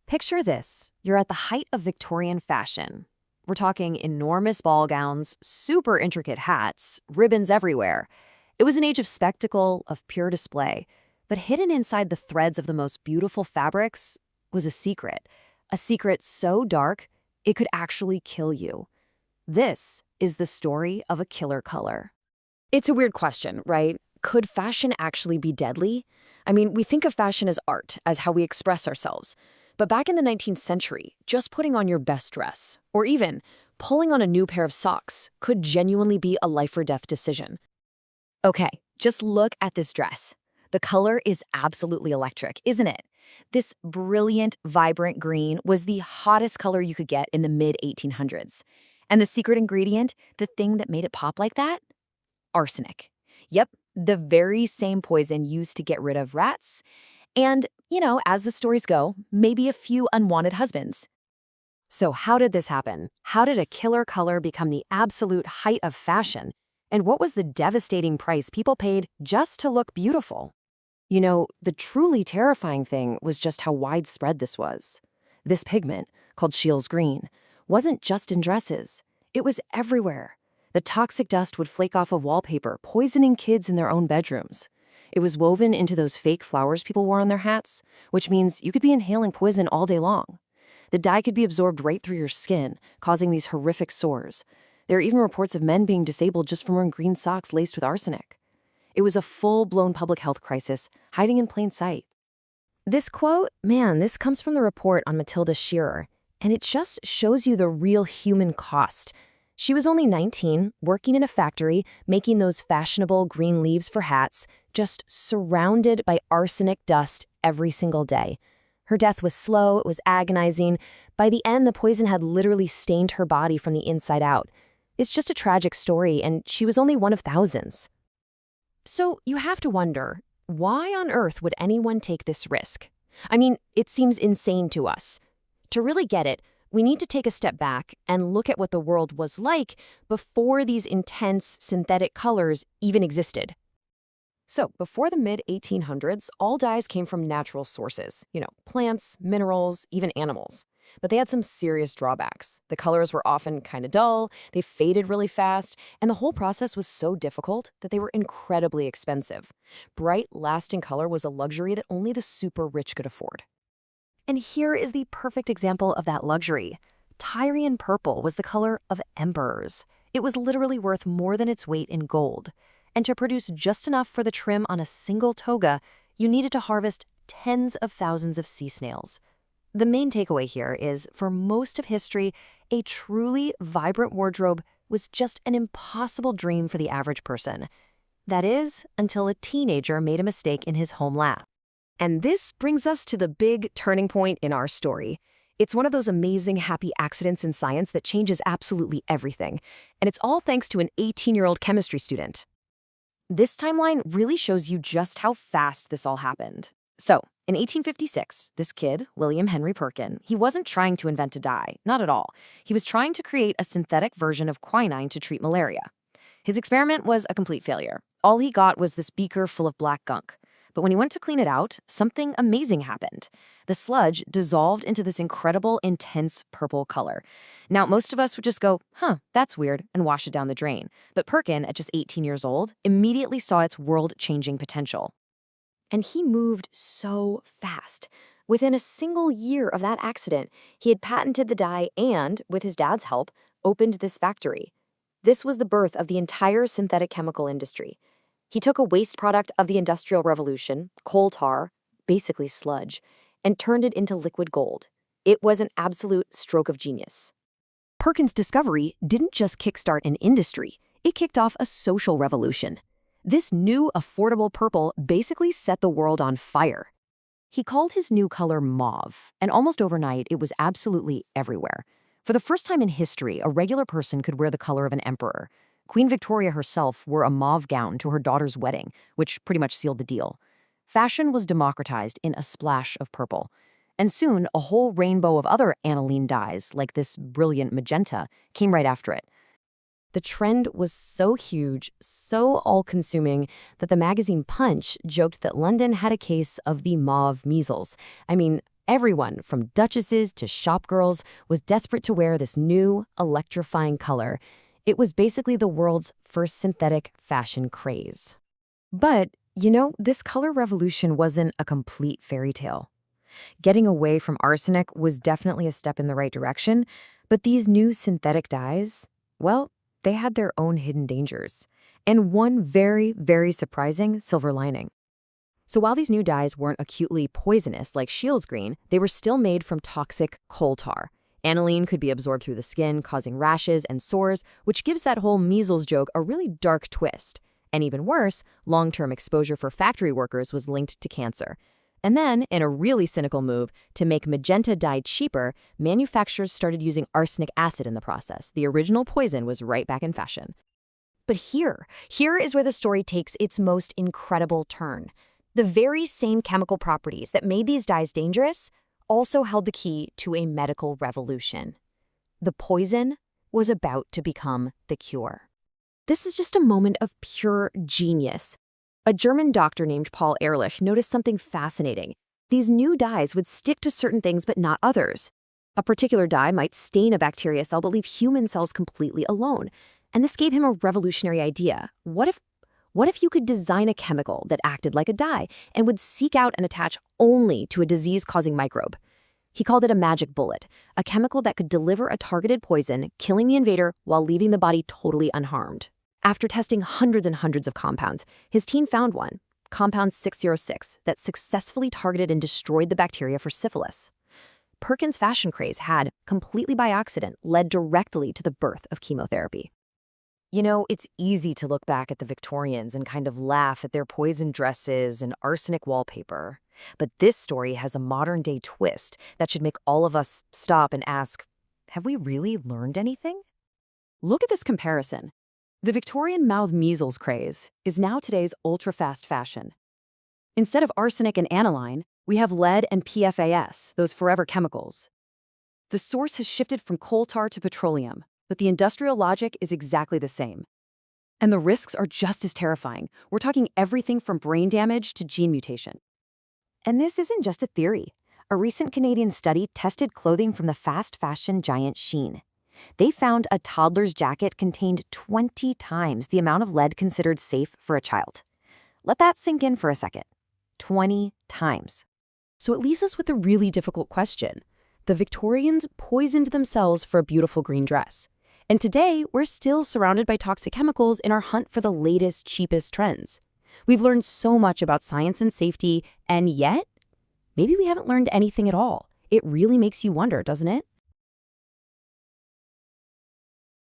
Picture this. You're at the height of Victorian fashion. We're talking enormous ball gowns, super intricate hats, ribbons everywhere. It was an age of spectacle, of pure display. But hidden inside the threads of the most beautiful fabrics was a secret. A secret so dark, it could actually kill you. This is the story of a killer color. It's a weird question, right? Could fashion actually be deadly? I mean, we think of fashion as art, as how we express ourselves. But back in the 19th century, just putting on your best dress, or even pulling on a new pair of socks, could genuinely be a life or death decision. Okay, just look at this dress. The color is absolutely electric, isn't it? This brilliant, vibrant green was the hottest color you could get in the mid-1800s. And the secret ingredient, the thing that made it pop like that? Arsenic. Yep, the very same poison used to get rid of rats and, as the stories go, maybe a few unwanted husbands. So how did this happen? How did a killer color become the absolute height of fashion? And what was the devastating price people paid just to look beautiful? The truly terrifying thing was just how widespread this was. This pigment, called Scheele's green, wasn't just in dresses. It was everywhere. The toxic dust would flake off of wallpaper, poisoning kids in their own bedrooms. It was woven into those fake flowers people wore on their hats, which means you could be inhaling poison all day long. The dye could be absorbed right through your skin, causing these horrific sores. There are even reports of men being disabled just from wearing green socks laced with arsenic. It was a full-blown public health crisis, hiding in plain sight. This quote, this comes from the report on Matilda Shearer, and it just shows you the real human cost. She was only 19, working in a factory, making those fashionable green leaves for hats, just surrounded by arsenic dust every single day. Her death was slow, it was agonizing. By the end, the poison had literally stained her body from the inside out. It's just a tragic story, and she was only one of thousands. So you have to wonder, why on earth would anyone take this risk? I mean, it seems insane to us. To really get it, we need to take a step back and look at what the world was like before these intense synthetic colors even existed. So, before the mid-1800s, all dyes came from natural sources, plants, minerals, even animals. But they had some serious drawbacks. The colors were often kind of dull, they faded really fast, and the whole process was so difficult that they were incredibly expensive. Bright, lasting color was a luxury that only the super rich could afford. And here is the perfect example of that luxury. Tyrian purple was the color of emperors. It was literally worth more than its weight in gold. And to produce just enough for the trim on a single toga, you needed to harvest tens of thousands of sea snails. The main takeaway here is, for most of history, a truly vibrant wardrobe was just an impossible dream for the average person. That is, until a teenager made a mistake in his home lab. And this brings us to the big turning point in our story. It's one of those amazing happy accidents in science that changes absolutely everything. And it's all thanks to an 18-year-old chemistry student. This timeline really shows you just how fast this all happened. So, in 1856, this kid, William Henry Perkin, he wasn't trying to invent a dye, not at all. He was trying to create a synthetic version of quinine to treat malaria. His experiment was a complete failure. All he got was this beaker full of black gunk. But when he went to clean it out, something amazing happened. The sludge dissolved into this incredible, intense purple color. Now, most of us would just go, that's weird, and wash it down the drain. But Perkin, at just 18 years old, immediately saw its world-changing potential. And he moved so fast. Within a single year of that accident, he had patented the dye and, with his dad's help, opened this factory. This was the birth of the entire synthetic chemical industry. He took a waste product of the Industrial Revolution, coal tar, basically sludge, and turned it into liquid gold. It was an absolute stroke of genius. Perkin's discovery didn't just kickstart an industry, it kicked off a social revolution. This new, affordable purple basically set the world on fire. He called his new color mauve, and almost overnight, it was absolutely everywhere. For the first time in history, a regular person could wear the color of an emperor. Queen Victoria herself wore a mauve gown to her daughter's wedding, which pretty much sealed the deal. Fashion was democratized in a splash of purple. And soon, a whole rainbow of other aniline dyes, like this brilliant magenta, came right after it. The trend was so huge, so all-consuming, that the magazine Punch joked that London had a case of the Mauve Measles. I mean, Everyone, from duchesses to shopgirls, was desperate to wear this new, electrifying color. It was basically the world's first synthetic fashion craze. But, this color revolution wasn't a complete fairy tale. Getting away from arsenic was definitely a step in the right direction, but these new synthetic dyes, well, they had their own hidden dangers, and one very, very surprising silver lining. So while these new dyes weren't acutely poisonous like Shields green, they were still made from toxic coal tar. Aniline could be absorbed through the skin, causing rashes and sores, which gives that whole measles joke a really dark twist. And even worse, long-term exposure for factory workers was linked to cancer. And then, in a really cynical move, to make magenta dye cheaper, manufacturers started using arsenic acid in the process. The original poison was right back in fashion. But here is where the story takes its most incredible turn. The very same chemical properties that made these dyes dangerous also held the key to a medical revolution. The poison was about to become the cure. This is just a moment of pure genius. A German doctor named Paul Ehrlich noticed something fascinating. These new dyes would stick to certain things but not others. A particular dye might stain a bacteria cell but leave human cells completely alone. And this gave him a revolutionary idea. What if you could design a chemical that acted like a dye and would seek out and attach only to a disease-causing microbe? He called it a magic bullet, a chemical that could deliver a targeted poison, killing the invader while leaving the body totally unharmed. After testing hundreds and hundreds of compounds, his team found one, compound 606, that successfully targeted and destroyed the bacteria for syphilis. Perkin's fashion craze had, completely by accident, led directly to the birth of chemotherapy. It's easy to look back at the Victorians and kind of laugh at their poison dresses and arsenic wallpaper. But this story has a modern-day twist that should make all of us stop and ask, have we really learned anything? Look at this comparison. The Victorian Mauve Measles craze is now today's ultra-fast fashion. Instead of arsenic and aniline, we have lead and PFAS, those forever chemicals. The source has shifted from coal tar to petroleum, but the industrial logic is exactly the same. And the risks are just as terrifying. We're talking everything from brain damage to gene mutation. And this isn't just a theory. A recent Canadian study tested clothing from the fast fashion giant Shein. They found a toddler's jacket contained 20 times the amount of lead considered safe for a child. Let that sink in for a second. 20 times. So it leaves us with a really difficult question. The Victorians poisoned themselves for a beautiful green dress. And today, we're still surrounded by toxic chemicals in our hunt for the latest, cheapest trends. We've learned so much about science and safety, and yet, maybe we haven't learned anything at all. It really makes you wonder, doesn't it?